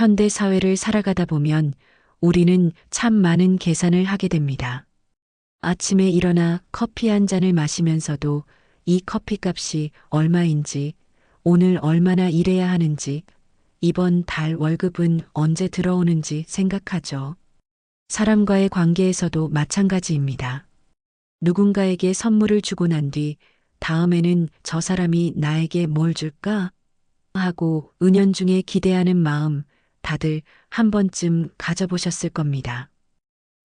현대 사회를 살아가다 보면 우리는 참 많은 계산을 하게 됩니다. 아침에 일어나 커피 한 잔을 마시면서도 이 커피값이 얼마인지, 오늘 얼마나 일해야 하는지, 이번 달 월급은 언제 들어오는지 생각하죠. 사람과의 관계에서도 마찬가지입니다. 누군가에게 선물을 주고 난 뒤 다음에는 저 사람이 나에게 뭘 줄까? 하고 은연중에 기대하는 마음 다들 한 번쯤 가져보셨을 겁니다.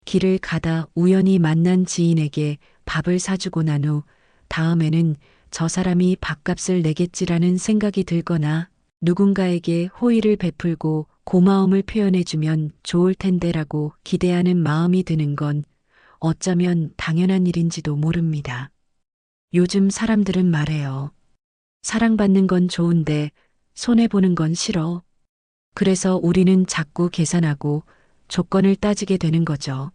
길을 가다 우연히 만난 지인에게 밥을 사주고 난 후 다음에는 저 사람이 밥값을 내겠지라는 생각이 들거나 누군가에게 호의를 베풀고 고마움을 표현해주면 좋을 텐데라고 기대하는 마음이 드는 건 어쩌면 당연한 일인지도 모릅니다. 요즘 사람들은 말해요. 사랑받는 건 좋은데 손해보는 건 싫어. 그래서 우리는 자꾸 계산하고 조건을 따지게 되는 거죠.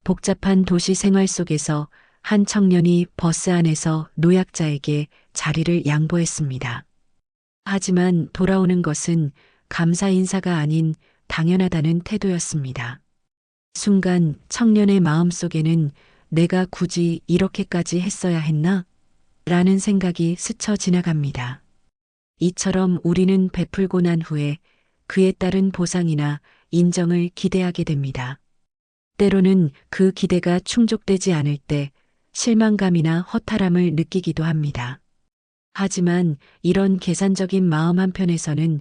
복잡한 도시 생활 속에서 한 청년이 버스 안에서 노약자에게 자리를 양보했습니다. 하지만 돌아오는 것은 감사 인사가 아닌 당연하다는 태도였습니다. 순간 청년의 마음속에는 내가 굳이 이렇게까지 했어야 했나? 라는 생각이 스쳐 지나갑니다. 이처럼 우리는 베풀고 난 후에 그에 따른 보상이나 인정을 기대하게 됩니다. 때로는 그 기대가 충족되지 않을 때 실망감이나 허탈함을 느끼기도 합니다. 하지만 이런 계산적인 마음 한편에서는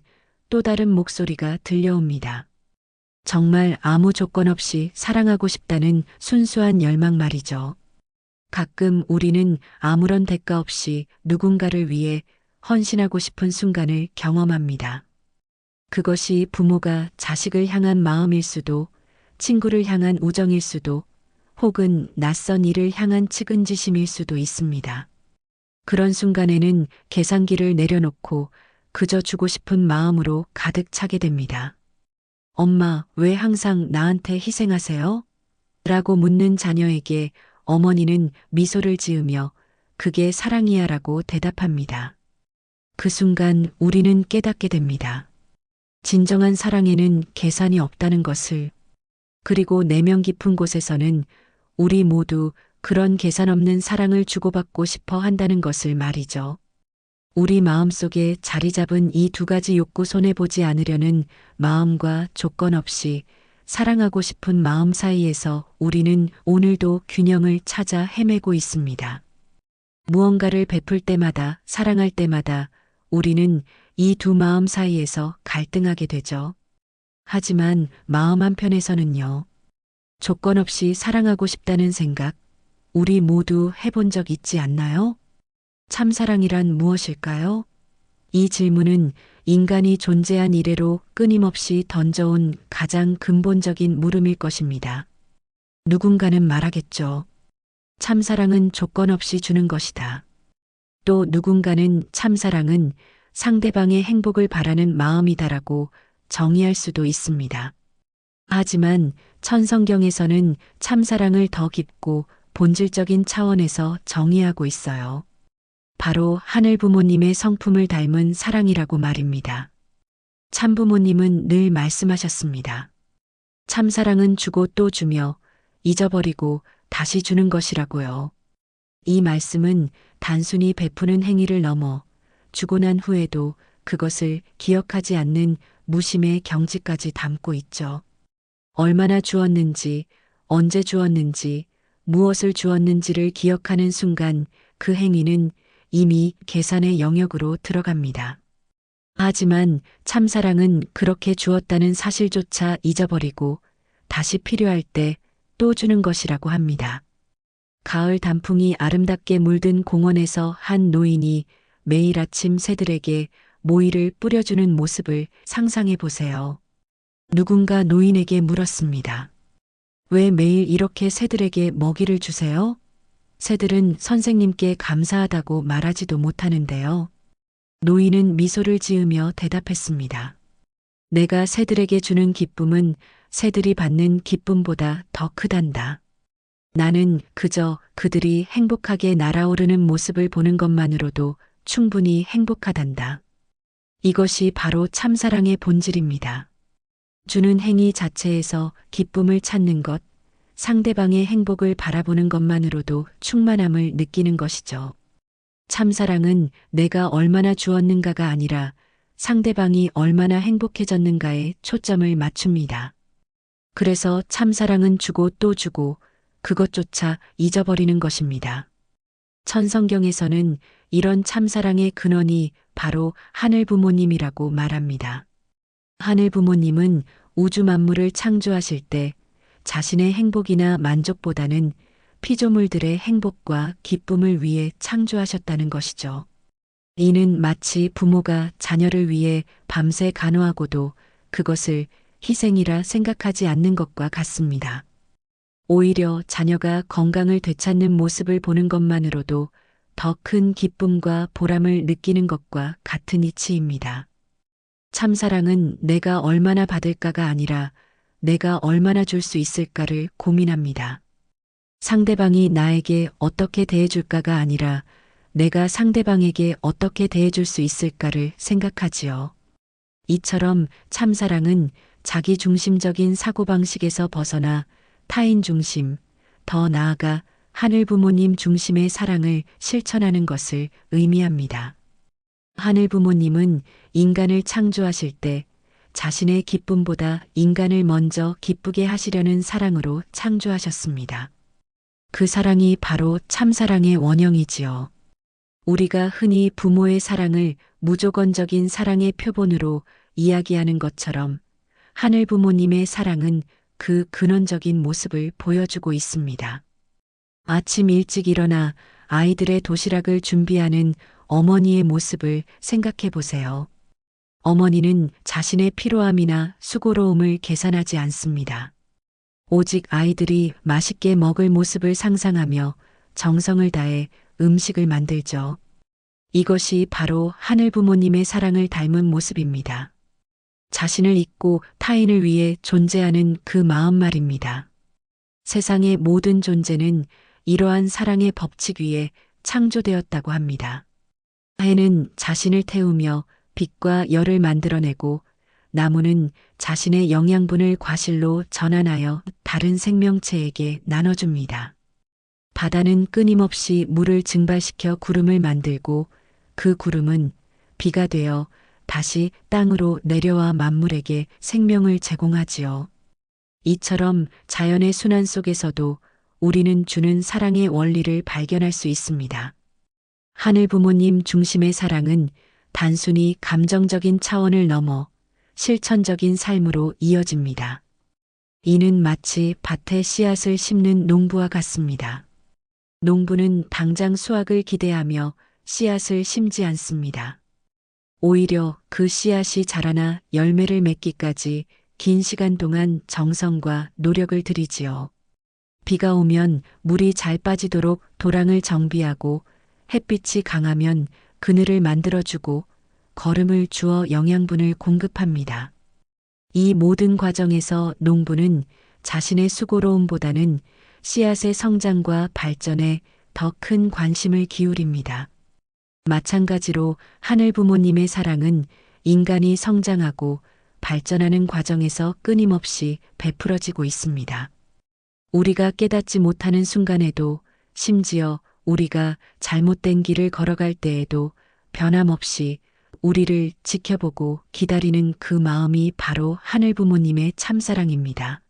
또 다른 목소리가 들려옵니다. 정말 아무 조건 없이 사랑하고 싶다는 순수한 열망 말이죠. 가끔 우리는 아무런 대가 없이 누군가를 위해 헌신하고 싶은 순간을 경험합니다. 그것이 부모가 자식을 향한 마음일 수도, 친구를 향한 우정일 수도, 혹은 낯선 이를 향한 측은지심일 수도 있습니다. 그런 순간에는 계산기를 내려놓고 그저 주고 싶은 마음으로 가득 차게 됩니다. 엄마, 왜 항상 나한테 희생하세요? 라고 묻는 자녀에게 어머니는 미소를 지으며 그게 사랑이야 라고 대답합니다. 그 순간 우리는 깨닫게 됩니다. 진정한 사랑에는 계산이 없다는 것을, 그리고 내면 깊은 곳에서는 우리 모두 그런 계산 없는 사랑을 주고받고 싶어 한다는 것을 말이죠. 우리 마음속에 자리 잡은 이 두 가지 욕구 손해보지 않으려는 마음과 조건 없이 사랑하고 싶은 마음 사이에서 우리는 오늘도 균형을 찾아 헤매고 있습니다. 무언가를 베풀 때마다, 사랑할 때마다 우리는 이 두 마음 사이에서 갈등하게 되죠. 하지만 마음 한편에서는요. 조건 없이 사랑하고 싶다는 생각, 우리 모두 해본 적 있지 않나요? 참사랑이란 무엇일까요? 이 질문은 인간이 존재한 이래로 끊임없이 던져온 가장 근본적인 물음일 것입니다. 누군가는 말하겠죠. 참사랑은 조건 없이 주는 것이다. 또 누군가는 참사랑은 상대방의 행복을 바라는 마음이다라고 정의할 수도 있습니다. 하지만 천성경에서는 참사랑을 더 깊고 본질적인 차원에서 정의하고 있어요. 바로 하늘 부모님의 성품을 닮은 사랑이라고 말입니다. 참부모님은 늘 말씀하셨습니다. 참사랑은 주고 또 주며 잊어버리고 다시 주는 것이라고요. 이 말씀은 단순히 베푸는 행위를 넘어 주고 난 후에도 그것을 기억하지 않는 무심의 경지까지 담고 있죠. 얼마나 주었는지, 언제 주었는지, 무엇을 주었는지를 기억하는 순간 그 행위는 이미 계산의 영역으로 들어갑니다. 하지만 참사랑은 그렇게 주었다는 사실조차 잊어버리고 다시 필요할 때 또 주는 것이라고 합니다. 가을 단풍이 아름답게 물든 공원에서 한 노인이 매일 아침 새들에게 모이를 뿌려주는 모습을 상상해 보세요. 누군가 노인에게 물었습니다. 왜 매일 이렇게 새들에게 먹이를 주세요? 새들은 선생님께 감사하다고 말하지도 못하는데요. 노인은 미소를 지으며 대답했습니다. 내가 새들에게 주는 기쁨은 새들이 받는 기쁨보다 더 크단다. 나는 그저 그들이 행복하게 날아오르는 모습을 보는 것만으로도 충분히 행복하단다. 이것이 바로 참사랑의 본질입니다. 주는 행위 자체에서 기쁨을 찾는 것, 상대방의 행복을 바라보는 것만으로도 충만함을 느끼는 것이죠. 참사랑은 내가 얼마나 주었는가가 아니라 상대방이 얼마나 행복해졌는가에 초점을 맞춥니다. 그래서 참사랑은 주고 또 주고 그것조차 잊어버리는 것입니다. 천성경에서는 이런 참사랑의 근원이 바로 하늘 부모님이라고 말합니다. 하늘 부모님은 우주 만물을 창조하실 때 자신의 행복이나 만족보다는 피조물들의 행복과 기쁨을 위해 창조하셨다는 것이죠. 이는 마치 부모가 자녀를 위해 밤새 간호하고도 그것을 희생이라 생각하지 않는 것과 같습니다. 오히려 자녀가 건강을 되찾는 모습을 보는 것만으로도 더 큰 기쁨과 보람을 느끼는 것과 같은 이치입니다. 참사랑은 내가 얼마나 받을까가 아니라 내가 얼마나 줄 수 있을까를 고민합니다. 상대방이 나에게 어떻게 대해줄까가 아니라 내가 상대방에게 어떻게 대해줄 수 있을까를 생각하지요. 이처럼 참사랑은 자기 중심적인 사고방식에서 벗어나 타인 중심, 더 나아가 하늘 부모님 중심의 사랑을 실천하는 것을 의미합니다. 하늘 부모님은 인간을 창조하실 때 자신의 기쁨보다 인간을 먼저 기쁘게 하시려는 사랑으로 창조하셨습니다. 그 사랑이 바로 참사랑의 원형이지요. 우리가 흔히 부모의 사랑을 무조건적인 사랑의 표본으로 이야기하는 것처럼 하늘 부모님의 사랑은 그 근원적인 모습을 보여주고 있습니다. 아침 일찍 일어나 아이들의 도시락을 준비하는 어머니의 모습을 생각해 보세요. 어머니는 자신의 피로함이나 수고로움을 계산하지 않습니다. 오직 아이들이 맛있게 먹을 모습을 상상하며 정성을 다해 음식을 만들죠. 이것이 바로 하늘 부모님의 사랑을 닮은 모습입니다. 자신을 잊고 타인을 위해 존재하는 그 마음 말입니다. 세상의 모든 존재는 이러한 사랑의 법칙 위에 창조되었다고 합니다. 해는 자신을 태우며 빛과 열을 만들어내고 나무는 자신의 영양분을 과실로 전환하여 다른 생명체에게 나눠줍니다. 바다는 끊임없이 물을 증발시켜 구름을 만들고 그 구름은 비가 되어 다시 땅으로 내려와 만물에게 생명을 제공하지요. 이처럼 자연의 순환 속에서도 우리는 주는 사랑의 원리를 발견할 수 있습니다. 하늘 부모님 중심의 사랑은 단순히 감정적인 차원을 넘어 실천적인 삶으로 이어집니다. 이는 마치 밭에 씨앗을 심는 농부와 같습니다. 농부는 당장 수확을 기대하며 씨앗을 심지 않습니다. 오히려 그 씨앗이 자라나 열매를 맺기까지 긴 시간 동안 정성과 노력을 들이지요. 비가 오면 물이 잘 빠지도록 도랑을 정비하고 햇빛이 강하면 그늘을 만들어주고 거름을 주어 영양분을 공급합니다. 이 모든 과정에서 농부는 자신의 수고로움보다는 씨앗의 성장과 발전에 더 큰 관심을 기울입니다. 마찬가지로 하늘 부모님의 사랑은 인간이 성장하고 발전하는 과정에서 끊임없이 베풀어지고 있습니다. 우리가 깨닫지 못하는 순간에도 심지어 우리가 잘못된 길을 걸어갈 때에도 변함없이 우리를 지켜보고 기다리는 그 마음이 바로 하늘 부모님의 참사랑입니다.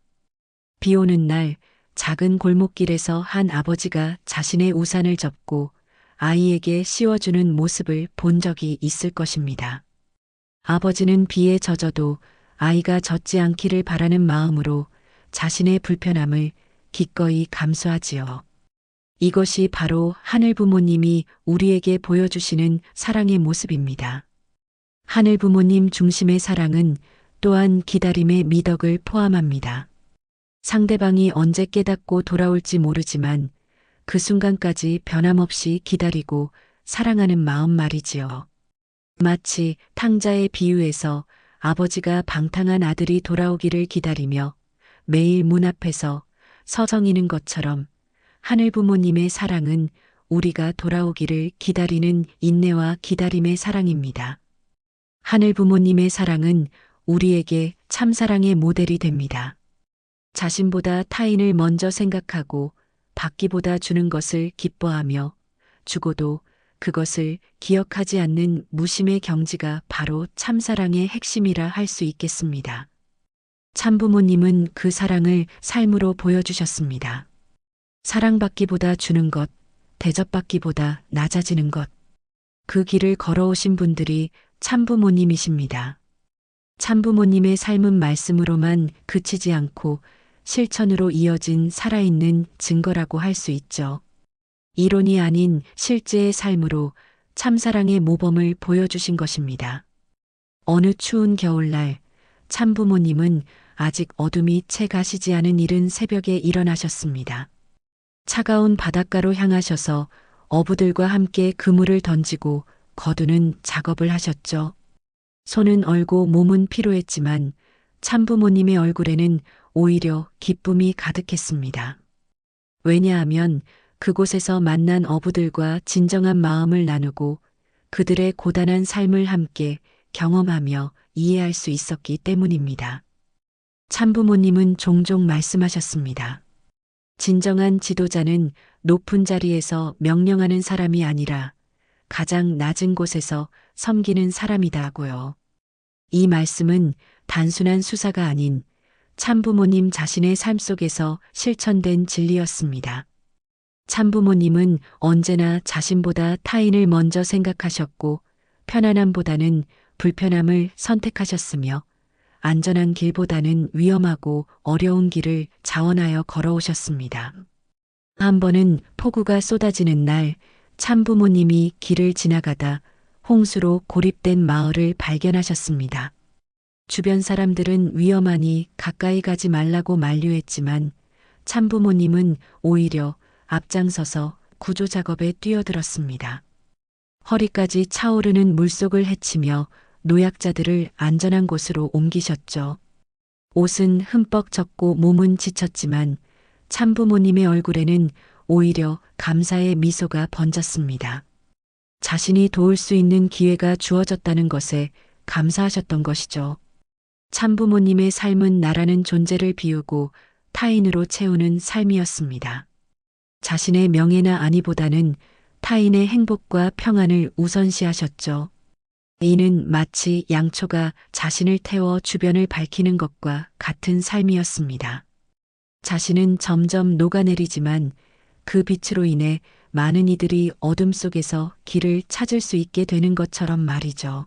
비 오는 날 작은 골목길에서 한 아버지가 자신의 우산을 접고 아이에게 씌워주는 모습을 본 적이 있을 것입니다. 아버지는 비에 젖어도 아이가 젖지 않기를 바라는 마음으로 자신의 불편함을 기꺼이 감수하지요. 이것이 바로 하늘 부모님이 우리에게 보여주시는 사랑의 모습입니다. 하늘 부모님 중심의 사랑은 또한 기다림의 미덕을 포함합니다. 상대방이 언제 깨닫고 돌아올지 모르지만 그 순간까지 변함없이 기다리고 사랑하는 마음 말이지요. 마치 탕자의 비유에서 아버지가 방탕한 아들이 돌아오기를 기다리며 매일 문 앞에서 서성이는 것처럼 하늘 부모님의 사랑은 우리가 돌아오기를 기다리는 인내와 기다림의 사랑입니다. 하늘 부모님의 사랑은 우리에게 참사랑의 모델이 됩니다. 자신보다 타인을 먼저 생각하고 받기보다 주는 것을 기뻐하며 주고도 그것을 기억하지 않는 무심의 경지가 바로 참사랑의 핵심이라 할 수 있겠습니다. 참부모님은 그 사랑을 삶으로 보여주셨습니다. 사랑받기보다 주는 것, 대접받기보다 낮아지는 것. 그 길을 걸어오신 분들이 참부모님이십니다. 참부모님의 삶은 말씀으로만 그치지 않고 실천으로 이어진 살아있는 증거라고 할 수 있죠. 이론이 아닌 실제의 삶으로 참사랑의 모범을 보여주신 것입니다. 어느 추운 겨울날 참부모님은 아직 어둠이 채 가시지 않은 이른 새벽에 일어나셨습니다. 차가운 바닷가로 향하셔서 어부들과 함께 그물을 던지고 거두는 작업을 하셨죠. 손은 얼고 몸은 피로했지만 참부모님의 얼굴에는 오히려 기쁨이 가득했습니다. 왜냐하면 그곳에서 만난 어부들과 진정한 마음을 나누고 그들의 고단한 삶을 함께 경험하며 이해할 수 있었기 때문입니다. 참부모님은 종종 말씀하셨습니다. 진정한 지도자는 높은 자리에서 명령하는 사람이 아니라 가장 낮은 곳에서 섬기는 사람이다고요. 이 말씀은 단순한 수사가 아닌 참부모님 자신의 삶 속에서 실천된 진리였습니다. 참부모님은 언제나 자신보다 타인을 먼저 생각하셨고 편안함보다는 불편함을 선택하셨으며 안전한 길보다는 위험하고 어려운 길을 자원하여 걸어오셨습니다. 한 번은 폭우가 쏟아지는 날 참부모님이 길을 지나가다 홍수로 고립된 마을을 발견하셨습니다. 주변 사람들은 위험하니 가까이 가지 말라고 만류했지만 참부모님은 오히려 앞장서서 구조 작업에 뛰어들었습니다. 허리까지 차오르는 물속을 헤치며 노약자들을 안전한 곳으로 옮기셨죠. 옷은 흠뻑 젖고 몸은 지쳤지만 참부모님의 얼굴에는 오히려 감사의 미소가 번졌습니다. 자신이 도울 수 있는 기회가 주어졌다는 것에 감사하셨던 것이죠. 참부모님의 삶은 나라는 존재를 비우고 타인으로 채우는 삶이었습니다. 자신의 명예나 안위보다는 타인의 행복과 평안을 우선시하셨죠. 이는 마치 양초가 자신을 태워 주변을 밝히는 것과 같은 삶이었습니다. 자신은 점점 녹아내리지만 그 빛으로 인해 많은 이들이 어둠 속에서 길을 찾을 수 있게 되는 것처럼 말이죠.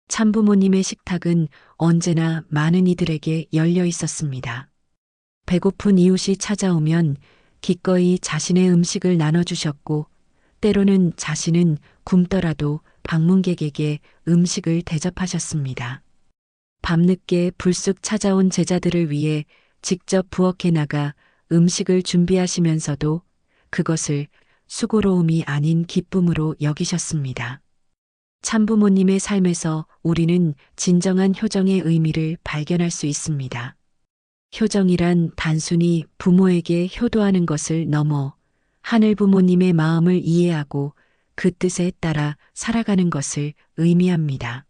참부모님의 식탁은 언제나 많은 이들에게 열려 있었습니다. 배고픈 이웃이 찾아오면 기꺼이 자신의 음식을 나눠주셨고 때로는 자신은 굶더라도 방문객에게 음식을 대접하셨습니다. 밤늦게 불쑥 찾아온 제자들을 위해 직접 부엌에 나가 음식을 준비하시면서도 그것을 수고로움이 아닌 기쁨으로 여기셨습니다. 참부모님의 삶에서 우리는 진정한 효정의 의미를 발견할 수 있습니다. 효정이란 단순히 부모에게 효도하는 것을 넘어 하늘 부모님의 마음을 이해하고 그 뜻에 따라 살아가는 것을 의미합니다.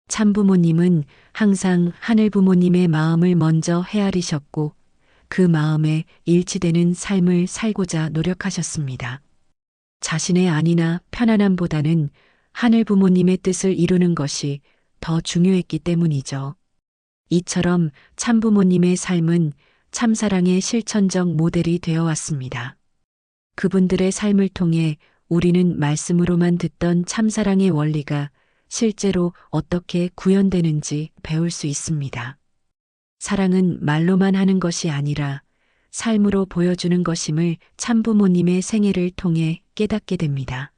참부모님은 항상 하늘 부모님의 마음을 먼저 헤아리셨고 그 마음에 일치되는 삶을 살고자 노력하셨습니다. 자신의 안위나 편안함보다는 하늘 부모님의 뜻을 이루는 것이 더 중요했기 때문이죠. 이처럼 참부모님의 삶은 참사랑의 실천적 모델이 되어 왔습니다. 그분들의 삶을 통해 우리는 말씀으로만 듣던 참사랑의 원리가 실제로 어떻게 구현되는지 배울 수 있습니다. 사랑은 말로만 하는 것이 아니라 삶으로 보여주는 것임을 참부모님의 생애를 통해 깨닫게 됩니다.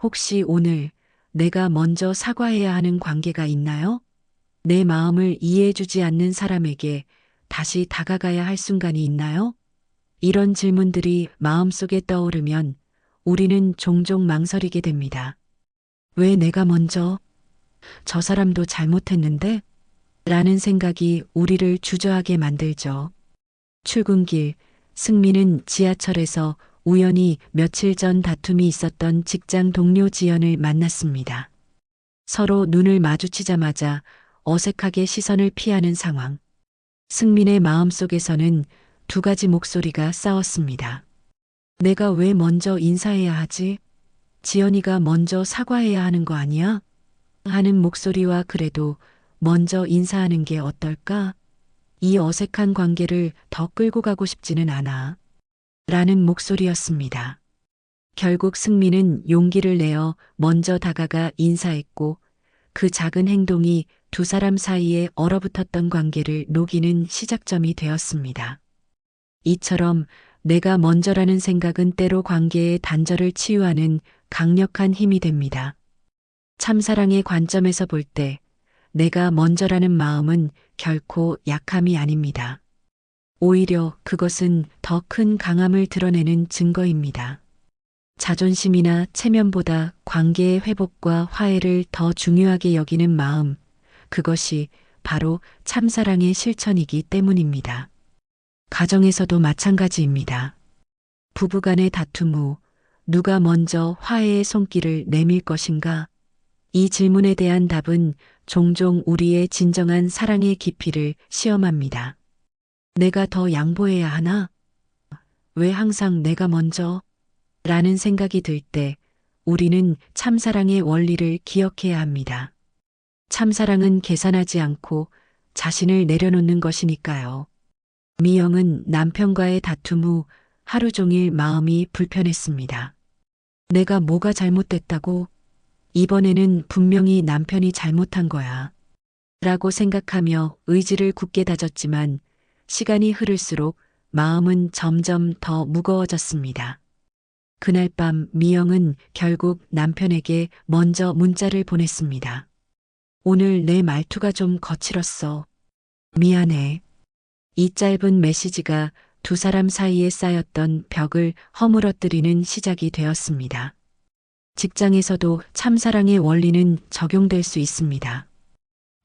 혹시 오늘 내가 먼저 사과해야 하는 관계가 있나요? 내 마음을 이해해주지 않는 사람에게 다시 다가가야 할 순간이 있나요? 이런 질문들이 마음속에 떠오르면 우리는 종종 망설이게 됩니다. 왜 내가 먼저? 저 사람도 잘못했는데? 라는 생각이 우리를 주저하게 만들죠. 출근길, 승민은 지하철에서 우연히 며칠 전 다툼이 있었던 직장 동료 지연을 만났습니다. 서로 눈을 마주치자마자 어색하게 시선을 피하는 상황. 승민의 마음속에서는 두 가지 목소리가 싸웠습니다. 내가 왜 먼저 인사해야 하지? 지연이가 먼저 사과해야 하는 거 아니야? 하는 목소리와 그래도 먼저 인사하는 게 어떨까? 이 어색한 관계를 더 끌고 가고 싶지는 않아. 라는 목소리였습니다. 결국 승민은 용기를 내어 먼저 다가가 인사했고 그 작은 행동이 두 사람 사이에 얼어붙었던 관계를 녹이는 시작점이 되었습니다. 이처럼 내가 먼저라는 생각은 때로 관계의 단절을 치유하는 강력한 힘이 됩니다. 참사랑의 관점에서 볼 때 내가 먼저라는 마음은 결코 약함이 아닙니다. 오히려 그것은 더 큰 강함을 드러내는 증거입니다. 자존심이나 체면보다 관계의 회복과 화해를 더 중요하게 여기는 마음, 그것이 바로 참사랑의 실천이기 때문입니다. 가정에서도 마찬가지입니다. 부부간의 다툼 후 누가 먼저 화해의 손길을 내밀 것인가? 이 질문에 대한 답은 종종 우리의 진정한 사랑의 깊이를 시험합니다. 내가 더 양보해야 하나? 왜 항상 내가 먼저? 라는 생각이 들 때 우리는 참사랑의 원리를 기억해야 합니다. 참사랑은 계산하지 않고 자신을 내려놓는 것이니까요. 미영은 남편과의 다툼 후 하루 종일 마음이 불편했습니다. 내가 뭐가 잘못됐다고? 이번에는 분명히 남편이 잘못한 거야. 라고 생각하며 의지를 굳게 다졌지만 시간이 흐를수록 마음은 점점 더 무거워졌습니다. 그날 밤 미영은 결국 남편에게 먼저 문자를 보냈습니다. 오늘 내 말투가 좀 거칠었어. 미안해. 이 짧은 메시지가 두 사람 사이에 쌓였던 벽을 허물어뜨리는 시작이 되었습니다. 직장에서도 참사랑의 원리는 적용될 수 있습니다.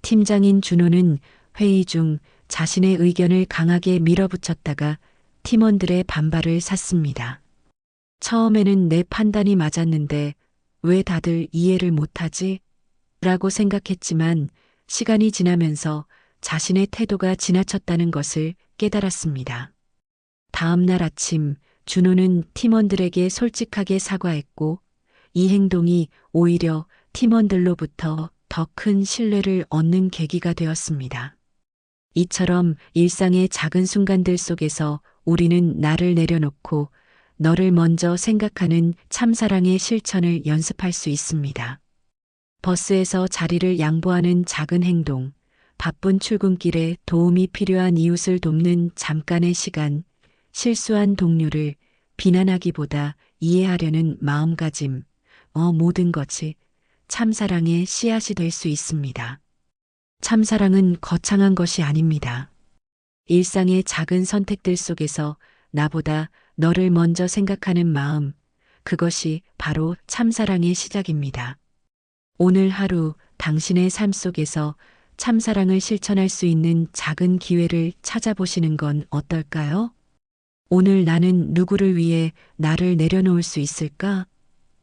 팀장인 준호는 회의 중 자신의 의견을 강하게 밀어붙였다가 팀원들의 반발을 샀습니다. 처음에는 내 판단이 맞았는데 왜 다들 이해를 못하지? 라고 생각했지만 시간이 지나면서 자신의 태도가 지나쳤다는 것을 깨달았습니다. 다음 날 아침 준호는 팀원들에게 솔직하게 사과했고 이 행동이 오히려 팀원들로부터 더 큰 신뢰를 얻는 계기가 되었습니다. 이처럼 일상의 작은 순간들 속에서 우리는 나를 내려놓고 너를 먼저 생각하는 참사랑의 실천을 연습할 수 있습니다. 버스에서 자리를 양보하는 작은 행동, 바쁜 출근길에 도움이 필요한 이웃을 돕는 잠깐의 시간, 실수한 동료를 비난하기보다 이해하려는 마음가짐, 모든 것이 참사랑의 씨앗이 될 수 있습니다. 참사랑은 거창한 것이 아닙니다. 일상의 작은 선택들 속에서 나보다 너를 먼저 생각하는 마음, 그것이 바로 참사랑의 시작입니다. 오늘 하루 당신의 삶 속에서 참사랑을 실천할 수 있는 작은 기회를 찾아보시는 건 어떨까요? 오늘 나는 누구를 위해 나를 내려놓을 수 있을까?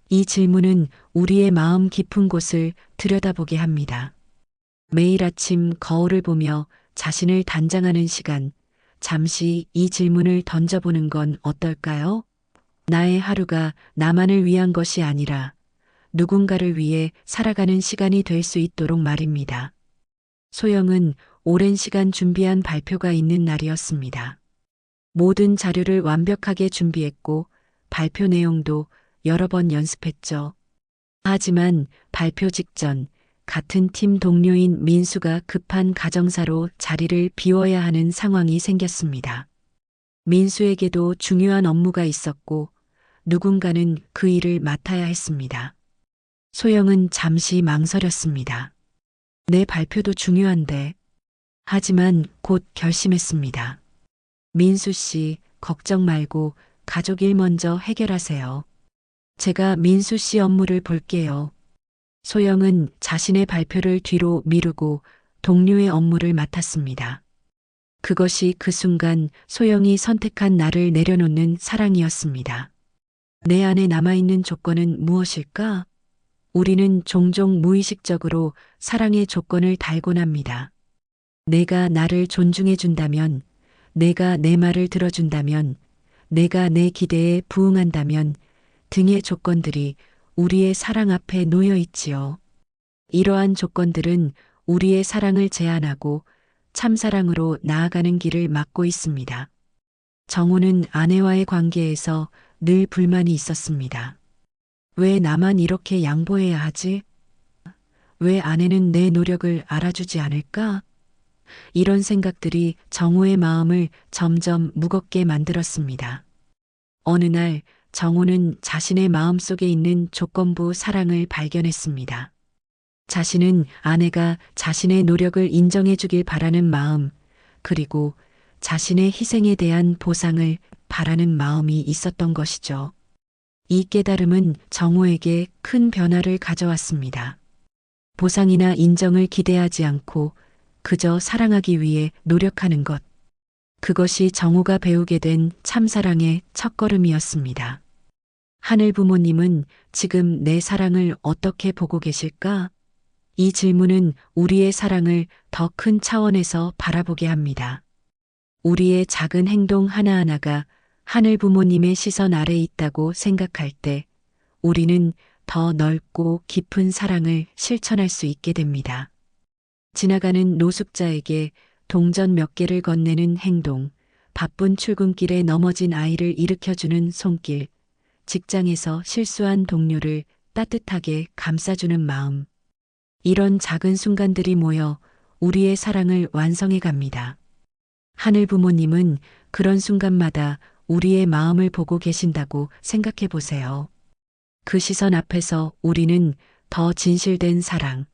이 질문은 우리의 마음 깊은 곳을 들여다보게 합니다. 매일 아침 거울을 보며 자신을 단장하는 시간, 잠시 이 질문을 던져보는 건 어떨까요? 나의 하루가 나만을 위한 것이 아니라 누군가를 위해 살아가는 시간이 될 수 있도록 말입니다. 소영은 오랜 시간 준비한 발표가 있는 날이었습니다. 모든 자료를 완벽하게 준비했고 발표 내용도 여러 번 연습했죠. 하지만 발표 직전 같은 팀 동료인 민수가 급한 가정사로 자리를 비워야 하는 상황이 생겼습니다. 민수에게도 중요한 업무가 있었고 누군가는 그 일을 맡아야 했습니다. 소영은 잠시 망설였습니다. 내 발표도 중요한데. 하지만 곧 결심했습니다. 민수 씨, 걱정 말고 가족 일 먼저 해결하세요. 제가 민수 씨 업무를 볼게요. 소영은 자신의 발표를 뒤로 미루고 동료의 업무를 맡았습니다. 그것이 그 순간 소영이 선택한 나를 내려놓는 사랑이었습니다. 내 안에 남아있는 조건은 무엇일까? 우리는 종종 무의식적으로 사랑의 조건을 달곤 합니다. 내가 나를 존중해 준다면, 내가 내 말을 들어준다면, 내가 내 기대에 부응한다면 등의 조건들이 우리의 사랑 앞에 놓여 있지요. 이러한 조건들은 우리의 사랑을 제한하고 참사랑으로 나아가는 길을 막고 있습니다. 정호는 아내와의 관계에서 늘 불만이 있었습니다. 왜 나만 이렇게 양보해야 하지? 왜 아내는 내 노력을 알아주지 않을까? 이런 생각들이 정호의 마음을 점점 무겁게 만들었습니다. 어느 날 정호는 자신의 마음속에 있는 조건부 사랑을 발견했습니다. 자신은 아내가 자신의 노력을 인정해 주길 바라는 마음, 그리고 자신의 희생에 대한 보상을 바라는 마음이 있었던 것이죠. 이 깨달음은 정호에게 큰 변화를 가져왔습니다. 보상이나 인정을 기대하지 않고 그저 사랑하기 위해 노력하는 것. 그것이 정호가 배우게 된 참사랑의 첫걸음이었습니다. 하늘 부모님은 지금 내 사랑을 어떻게 보고 계실까? 이 질문은 우리의 사랑을 더 큰 차원에서 바라보게 합니다. 우리의 작은 행동 하나하나가 하늘 부모님의 시선 아래 있다고 생각할 때 우리는 더 넓고 깊은 사랑을 실천할 수 있게 됩니다. 지나가는 노숙자에게 동전 몇 개를 건네는 행동, 바쁜 출근길에 넘어진 아이를 일으켜주는 손길, 직장에서 실수한 동료를 따뜻하게 감싸주는 마음. 이런 작은 순간들이 모여 우리의 사랑을 완성해 갑니다. 하늘 부모님은 그런 순간마다 우리의 마음을 보고 계신다고 생각해 보세요. 그 시선 앞에서 우리는 더 진실된 사랑,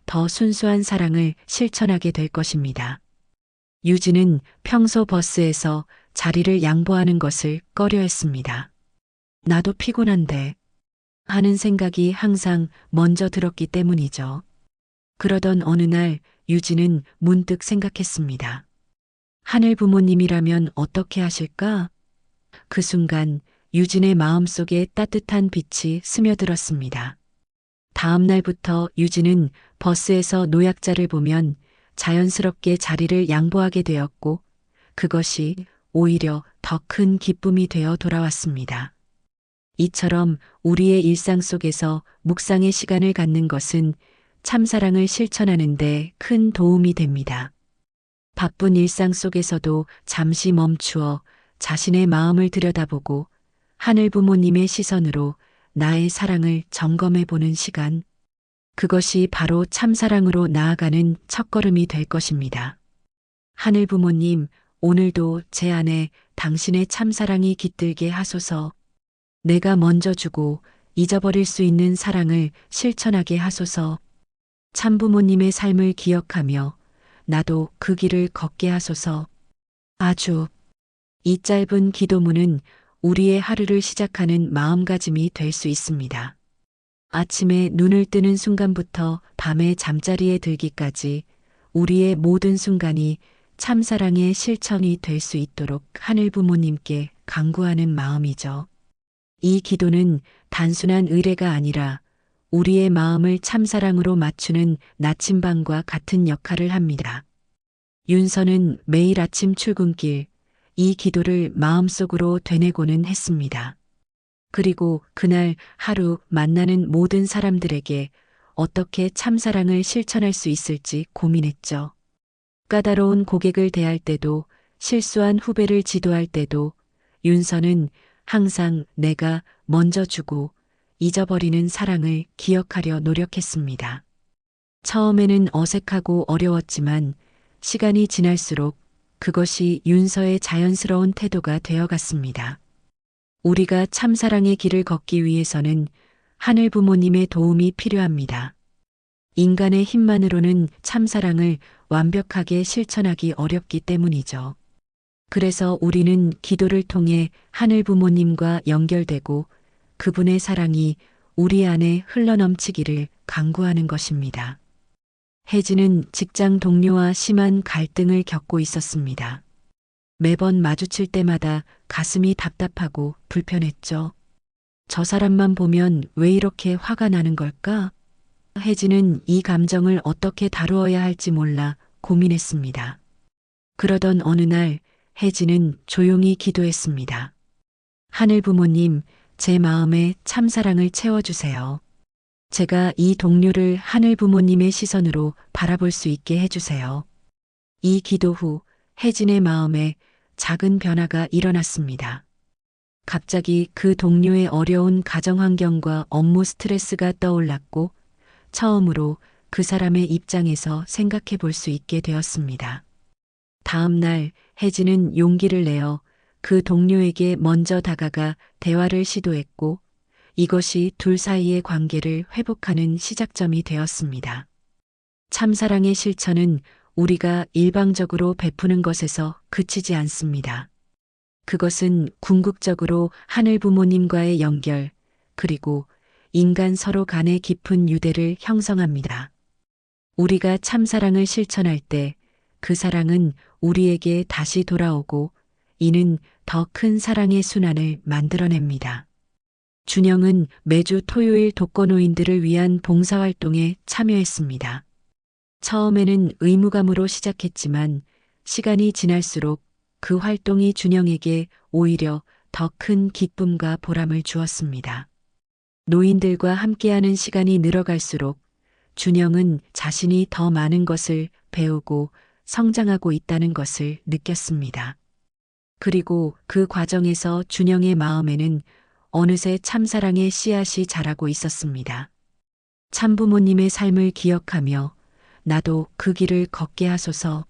더 순수한 사랑을 실천하게 될 것입니다. 유진은 평소 버스에서 자리를 양보하는 것을 꺼려했습니다. 나도 피곤한데 하는 생각이 항상 먼저 들었기 때문이죠. 그러던 어느 날 유진은 문득 생각했습니다. 하늘 부모님이라면 어떻게 하실까? 그 순간 유진의 마음속에 따뜻한 빛이 스며들었습니다. 다음 날부터 유진은 버스에서 노약자를 보면 자연스럽게 자리를 양보하게 되었고 그것이 오히려 더 큰 기쁨이 되어 돌아왔습니다. 이처럼 우리의 일상 속에서 묵상의 시간을 갖는 것은 참사랑을 실천하는 데 큰 도움이 됩니다. 바쁜 일상 속에서도 잠시 멈추어 자신의 마음을 들여다보고 하늘 부모님의 시선으로 나의 사랑을 점검해 보는 시간. 그것이 바로 참사랑으로 나아가는 첫걸음이 될 것입니다. 하늘 부모님, 오늘도 제 안에 당신의 참사랑이 깃들게 하소서. 내가 먼저 주고 잊어버릴 수 있는 사랑을 실천하게 하소서. 참부모님의 삶을 기억하며 나도 그 길을 걷게 하소서. 아주 이 짧은 기도문은 우리의 하루를 시작하는 마음가짐이 될 수 있습니다. 아침에 눈을 뜨는 순간부터 밤에 잠자리에 들기까지 우리의 모든 순간이 참사랑의 실천이 될 수 있도록 하늘 부모님께 간구하는 마음이죠. 이 기도는 단순한 의뢰가 아니라 우리의 마음을 참사랑으로 맞추는 나침반과 같은 역할을 합니다. 윤서는 매일 아침 출근길 이 기도를 마음속으로 되뇌고는 했습니다. 그리고 그날 하루 만나는 모든 사람들에게 어떻게 참사랑을 실천할 수 있을지 고민했죠. 까다로운 고객을 대할 때도 실수한 후배를 지도할 때도 윤서는 항상 내가 먼저 주고 잊어버리는 사랑을 기억하려 노력했습니다. 처음에는 어색하고 어려웠지만 시간이 지날수록 그것이 윤서의 자연스러운 태도가 되어갔습니다. 우리가 참사랑의 길을 걷기 위해서는 하늘 부모님의 도움이 필요합니다. 인간의 힘만으로는 참사랑을 완벽하게 실천하기 어렵기 때문이죠. 그래서 우리는 기도를 통해 하늘 부모님과 연결되고 그분의 사랑이 우리 안에 흘러넘치기를 간구하는 것입니다. 혜진은 직장 동료와 심한 갈등을 겪고 있었습니다. 매번 마주칠 때마다 가슴이 답답하고 불편했죠. 저 사람만 보면 왜 이렇게 화가 나는 걸까? 혜진은 이 감정을 어떻게 다루어야 할지 몰라 고민했습니다. 그러던 어느 날 혜진은 조용히 기도했습니다. 하늘 부모님, 제 마음에 참사랑을 채워주세요. 제가 이 동료를 하늘 부모님의 시선으로 바라볼 수 있게 해주세요. 이 기도 후 혜진의 마음에 작은 변화가 일어났습니다. 갑자기 그 동료의 어려운 가정 환경과 업무 스트레스가 떠올랐고 처음으로 그 사람의 입장에서 생각해 볼 수 있게 되었습니다. 다음 날 혜진은 용기를 내어 그 동료에게 먼저 다가가 대화를 시도했고 이것이 둘 사이의 관계를 회복하는 시작점이 되었습니다. 참사랑의 실천은 우리가 일방적으로 베푸는 것에서 그치지 않습니다. 그것은 궁극적으로 하늘 부모님과의 연결, 그리고 인간 서로 간의 깊은 유대를 형성합니다. 우리가 참사랑을 실천할 때 그 사랑은 우리에게 다시 돌아오고 이는 더 큰 사랑의 순환을 만들어냅니다. 준영은 매주 토요일 독거노인들을 위한 봉사활동에 참여했습니다. 처음에는 의무감으로 시작했지만 시간이 지날수록 그 활동이 준영에게 오히려 더 큰 기쁨과 보람을 주었습니다. 노인들과 함께하는 시간이 늘어갈수록 준영은 자신이 더 많은 것을 배우고 성장하고 있다는 것을 느꼈습니다. 그리고 그 과정에서 준영의 마음에는 어느새 참사랑의 씨앗이 자라고 있었습니다. 참부모님의 삶을 기억하며 나도 그 길을 걷게 하소서.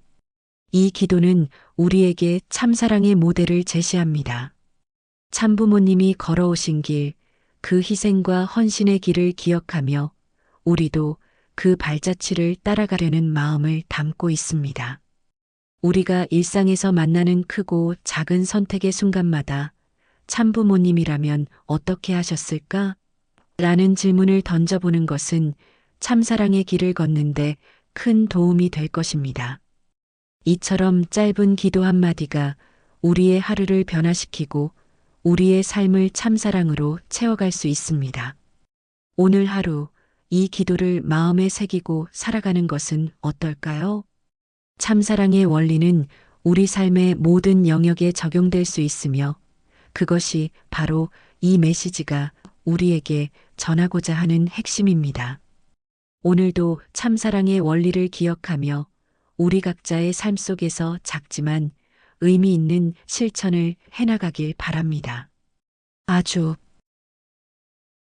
이 기도는 우리에게 참사랑의 모델을 제시합니다. 참부모님이 걸어오신 길, 그 희생과 헌신의 길을 기억하며 우리도 그 발자취를 따라가려는 마음을 담고 있습니다. 우리가 일상에서 만나는 크고 작은 선택의 순간마다 참부모님이라면 어떻게 하셨을까? 라는 질문을 던져보는 것은 참사랑의 길을 걷는데 큰 도움이 될 것입니다. 이처럼 짧은 기도 한마디가 우리의 하루를 변화시키고 우리의 삶을 참사랑으로 채워갈 수 있습니다. 오늘 하루 이 기도를 마음에 새기고 살아가는 것은 어떨까요? 참사랑의 원리는 우리 삶의 모든 영역에 적용될 수 있으며 그것이 바로 이 메시지가 우리에게 전하고자 하는 핵심입니다. 오늘도 참사랑의 원리를 기억하며 우리 각자의 삶 속에서 작지만 의미 있는 실천을 해나가길 바랍니다. 아주